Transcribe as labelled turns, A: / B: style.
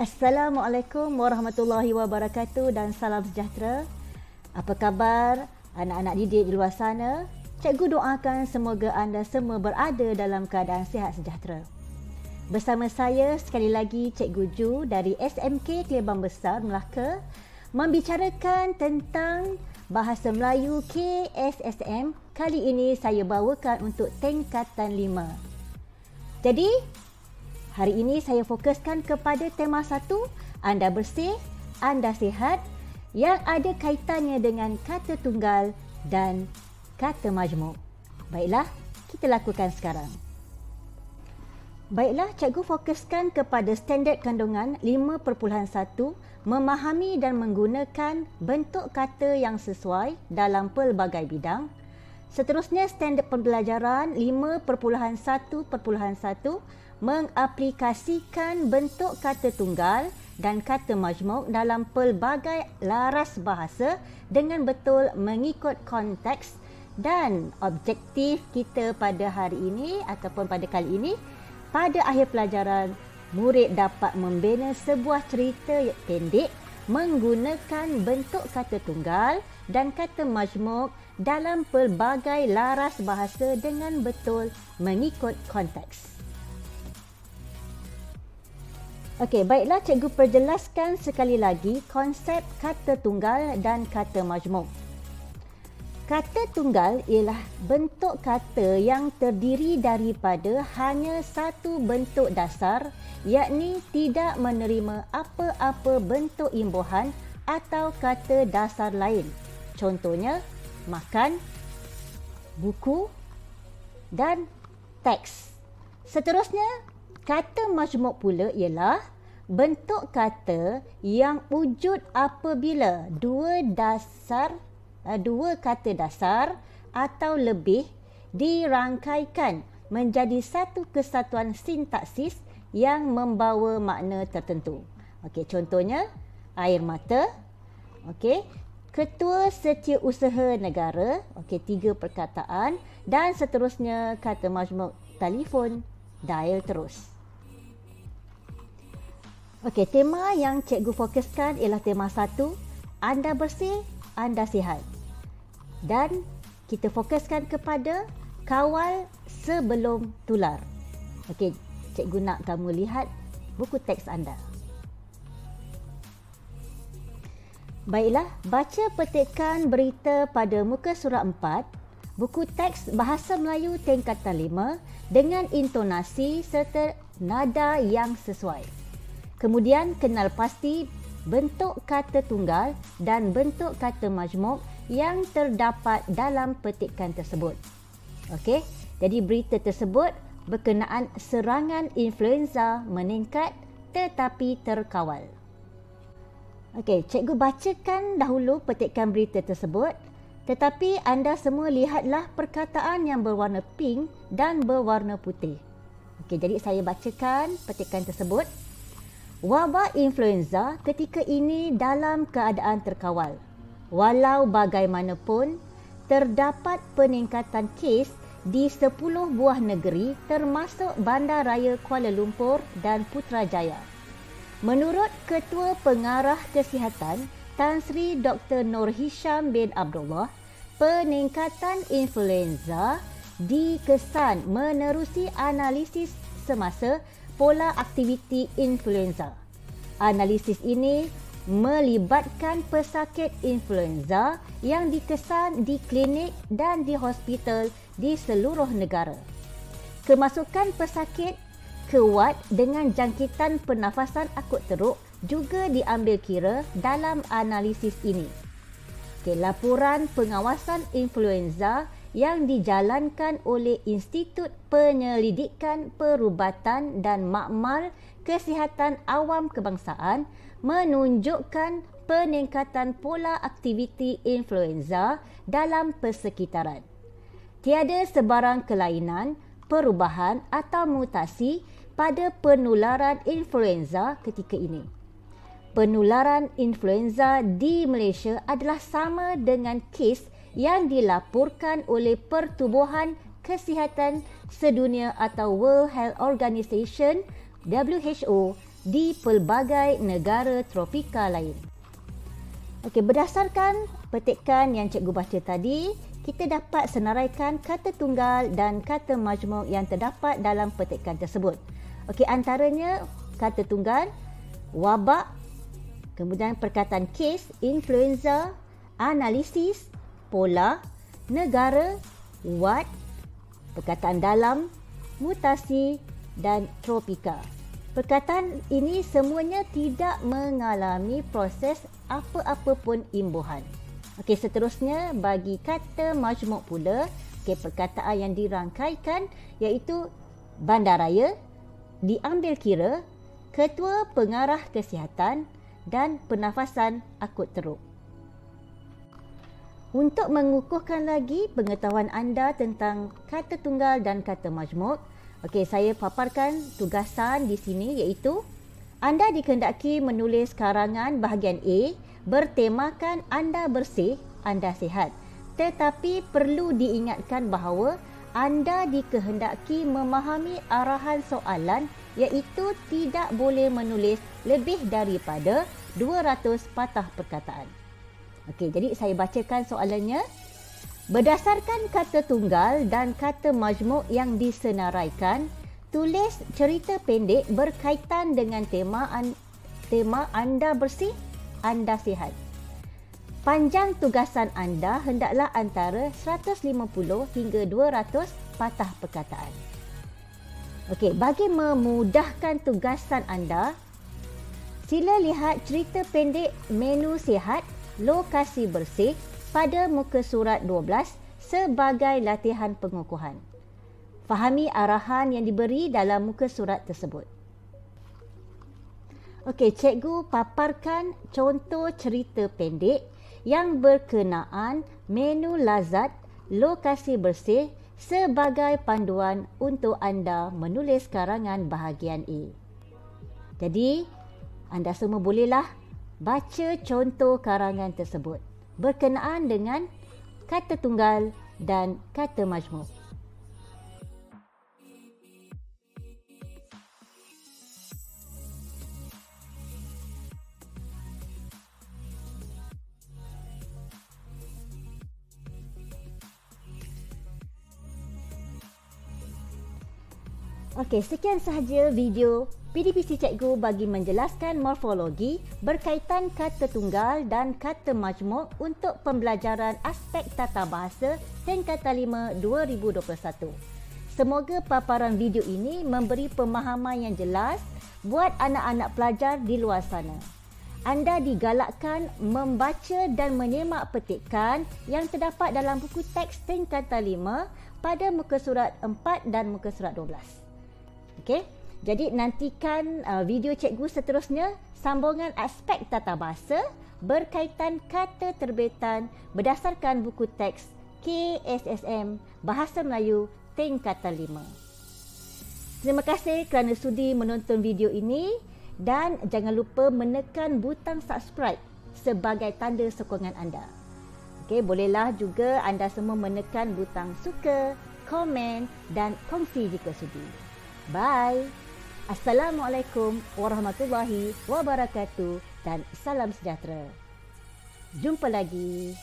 A: Assalamualaikum warahmatullahi wabarakatuh dan salam sejahtera. Apa khabar anak-anak didik di luar sana? Cikgu doakan semoga anda semua berada dalam keadaan sihat sejahtera. Bersama saya sekali lagi Cikgu Ju dari SMK Kelebang Besar Melaka membicarakan tentang Bahasa Melayu KSSM. Kali ini saya bawakan untuk tingkatan 5. Jadi hari ini saya fokuskan kepada tema 1, anda bersih, anda sihat, yang ada kaitannya dengan kata tunggal dan kata majmuk. Baiklah, kita lakukan sekarang. Baiklah, cikgu fokuskan kepada standard kandungan 5.1, memahami dan menggunakan bentuk kata yang sesuai dalam pelbagai bidang. Seterusnya, standard pembelajaran 5.1.1, mengaplikasikan bentuk kata tunggal dan kata majmuk dalam pelbagai laras bahasa dengan betul mengikut konteks, dan objektif kita pada hari ini ataupun pada kali ini, pada akhir pelajaran murid dapat membina sebuah cerita pendek menggunakan bentuk kata tunggal dan kata majmuk dalam pelbagai laras bahasa dengan betul mengikut konteks. Okey, baiklah, cikgu perjelaskan sekali lagi konsep kata tunggal dan kata majmuk. Kata tunggal ialah bentuk kata yang terdiri daripada hanya satu bentuk dasar, yakni tidak menerima apa-apa bentuk imbuhan atau kata dasar lain. Contohnya, makan, buku dan teks. Seterusnya, kata majmuk pula ialah bentuk kata yang wujud apabila dua kata dasar atau lebih dirangkaikan menjadi satu kesatuan sintaksis yang membawa makna tertentu. Okey, contohnya air mata, okey, ketua setiausaha negara, okey, 3 perkataan, dan seterusnya kata majmuk telefon, dial terus. Okey, tema yang cikgu fokuskan ialah tema 1, anda bersih, anda sihat. Dan kita fokuskan kepada kawal sebelum tular. Okey, cikgu nak kamu lihat buku teks anda. Baiklah, baca petikan berita pada muka surat 4, buku teks Bahasa Melayu tingkatan 5 dengan intonasi serta nada yang sesuai. Kemudian kenal pasti bentuk kata tunggal dan bentuk kata majmuk yang terdapat dalam petikan tersebut. Okey, jadi berita tersebut berkenaan serangan influenza meningkat tetapi terkawal. Okey, cikgu bacakan dahulu petikan berita tersebut, tetapi anda semua lihatlah perkataan yang berwarna pink dan berwarna putih. Okey, jadi saya bacakan petikan tersebut. Wabak influenza ketika ini dalam keadaan terkawal. Walau bagaimanapun, terdapat peningkatan kes di 10 buah negeri termasuk Bandaraya Kuala Lumpur dan Putrajaya. Menurut Ketua Pengarah Kesihatan Tan Sri Dr. Nur Hisham bin Abdullah, peningkatan influenza dikesan menerusi analisis semasa pola aktiviti influenza. Analisis ini melibatkan pesakit influenza yang dikesan di klinik dan di hospital di seluruh negara. Kemasukan pesakit kuat dengan jangkitan pernafasan akut teruk juga diambil kira dalam analisis ini. Laporan pengawasan influenza yang dijalankan oleh Institut Penyelidikan Perubatan dan Makmal Kesihatan Awam Kebangsaan menunjukkan peningkatan pola aktiviti influenza dalam persekitaran. Tiada sebarang kelainan, perubahan atau mutasi pada penularan influenza ketika ini. Penularan influenza di Malaysia adalah sama dengan kes yang dilaporkan oleh Pertubuhan Kesihatan Sedunia atau World Health Organization WHO di pelbagai negara tropika lain. Okey, berdasarkan petikan yang cikgu baca tadi, kita dapat senaraikan kata tunggal dan kata majmuk yang terdapat dalam petikan tersebut. Okey, antaranya kata tunggal, wabak, kemudian perkataan kes, influenza, analisis, pola, negara, wat, perkataan dalam, mutasi dan tropika. Perkataan ini semuanya tidak mengalami proses apa-apa pun imbuhan. Okey, seterusnya bagi kata majmuk pula, okey, perkataan yang dirangkaikan iaitu bandaraya, diambil kira, ketua pengarah kesihatan dan pernafasan akut teruk. Untuk mengukuhkan lagi pengetahuan anda tentang kata tunggal dan kata majmuk, okey, saya paparkan tugasan di sini iaitu anda dikehendaki menulis karangan bahagian A bertemakan anda bersih, anda sihat. Tetapi perlu diingatkan bahawa anda dikehendaki memahami arahan soalan iaitu tidak boleh menulis lebih daripada 200 patah perkataan. Okey, jadi saya bacakan soalannya. Berdasarkan kata tunggal dan kata majmuk yang disenaraikan, tulis cerita pendek berkaitan dengan tema anda bersih, anda sihat. Panjang tugasan anda hendaklah antara 150 hingga 200 patah perkataan. Okey, bagi memudahkan tugasan anda, sila lihat cerita pendek menu sihat, lokasi bersih pada muka surat 12 sebagai latihan pengukuhan. Fahami arahan yang diberi dalam muka surat tersebut. Okey, cikgu paparkan contoh cerita pendek yang berkenaan menu lazat, lokasi bersih sebagai panduan untuk anda menulis karangan bahagian A. Jadi, anda semua bolehlah baca contoh karangan tersebut berkenaan dengan kata tunggal dan kata majmuk. Okey, sekian sahaja video PDPC Cikgu bagi menjelaskan morfologi berkaitan kata tunggal dan kata majmuk untuk pembelajaran aspek tata bahasa tingkatan 5 2021. Semoga paparan video ini memberi pemahaman yang jelas buat anak-anak pelajar di luar sana. Anda digalakkan membaca dan menyemak petikan yang terdapat dalam buku teks tingkatan 5 pada muka surat 4 dan muka surat 12. Okey, jadi nantikan video cikgu seterusnya sambungan aspek tata bahasa berkaitan kata terbitan berdasarkan buku teks KSSM Bahasa Melayu tingkatan 5. Terima kasih kerana sudi menonton video ini dan jangan lupa menekan butang subscribe sebagai tanda sokongan anda. Okey, bolehlah juga anda semua menekan butang suka, komen dan kongsi jika sudi. Bye. Assalamualaikum warahmatullahi wabarakatuh dan salam sejahtera. Jumpa lagi.